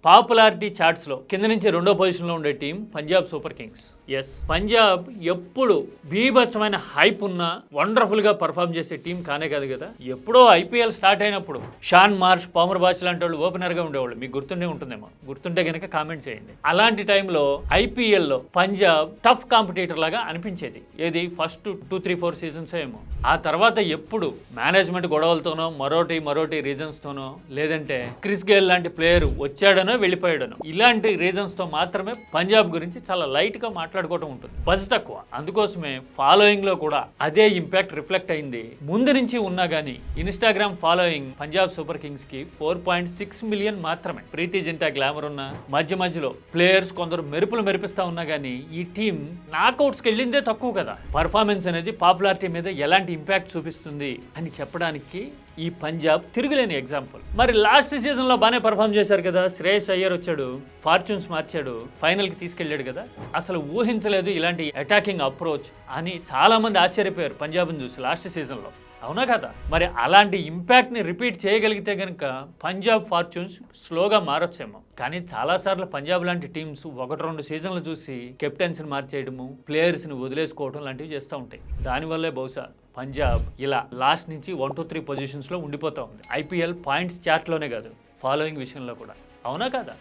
Popularity charts లో కింద నుంచి రెండో పొజిషన్ లో ఉండే team Punjab super kings. Yes, Punjab ఎప్పుడు బీభత్సమైన హైప్ ఉన్న వండర్ఫుల్ గా పర్ఫామ్ చేసే టీం కానే కాదు కదా. ఎప్పుడో ఐపీఎల్ స్టార్ట్ అయినప్పుడు షాన్ మార్ష్, పామర్ బాచ్ లాంటి వాళ్ళు ఓపెనర్ గా ఉండేవాళ్ళు. మీకు గుర్తుండే ఉంటుందేమో, గుర్తుంటే కనుక కామెంట్ చేయండి. అలాంటి టైంలో ఐపీఎల్ లో పంజాబ్ టఫ్ కాంపిటీటర్ లాగా అనిపించేది. ఏది ఫస్ట్ 2-3-4 సీజన్స్ ఏమో. ఆ తర్వాత ఎప్పుడు మేనేజ్మెంట్ గొడవలతోనో మరోటి రీజన్స్ తోనో, లేదంటే క్రిస్ గేల్ లాంటి ప్లేయర్ వచ్చాడనో వెళ్ళిపోయాడనో, ఇలాంటి రీజన్స్ తో మాత్రమే పంజాబ్ గురించి చాలా లైట్ గా మాట్లాడుకోవడం ఉంటుంది. బజ్ తక్కువ. అందుకోసమే ఫాలోయింగ్ లో కూడా అదే ఇంపాక్ట్ రిఫ్లెక్ట్ అయింది. ముందు నుంచి ఉన్నా గానీ Instagram following Punjab super Kings కి 4.6 మిలియన్ మాత్రమే. ప్రీతి జింటా గ్లామర్ ఉన్న మధ్యలో ప్లేయర్స్ కొందరు మెరుపులు మెరిపిస్తా ఉన్నా గానీ ఈ టీం నాకౌట్స్ కి వెళ్ళిందే తక్కువ కదా. పర్ఫార్మెన్స్ అనేది పాపులారిటీ మీద ఎలాంటి ఇంపాక్ట్ చూపిస్తుంది అని చెప్పడానికి ఈ పంజాబ్ తిరుగులేని ఎగ్జాంపుల్. మరి లాస్ట్ సీజన్ లో బాగానే పర్ఫామ్ చేశారు కదా. శ్రేయస్ అయ్యర్ వచ్చాడు, ఫార్చ్యూన్స్ మార్చాడు, ఫైనల్ కి తీసుకెళ్లాడు కదా. అసలు ఊహించలేదు ఇలాంటి అటాకింగ్ అప్రోచ్ అని చాలా మంది ఆశ్చర్యపోయారు పంజాబ్ని చూసి లాస్ట్ సీజన్ లో. అవునా కదా. మరి అలాంటి ఇంపాక్ట్ ని రిపీట్ చేయగలిగితే కనుక పంజాబ్ ఫార్చ్యూన్స్ స్లోగా మారొచ్చేమో. కానీ చాలాసార్లు పంజాబ్ లాంటి టీమ్స్ 1-2 సీజన్లు చూసి కెప్టెన్స్ని మార్చేయడము, ప్లేయర్స్ని వదిలేసుకోవడం లాంటివి చేస్తూ ఉంటాయి. దానివల్లే బహుశా పంజాబ్ ఇలా లాస్ట్ నుంచి 1-3 పొజిషన్స్లో ఉండిపోతూ ఉంది. ఐపీఎల్ పాయింట్స్ చార్ట్లోనే కాదు, ఫాలోయింగ్ విషయంలో కూడా. అవునా కదా.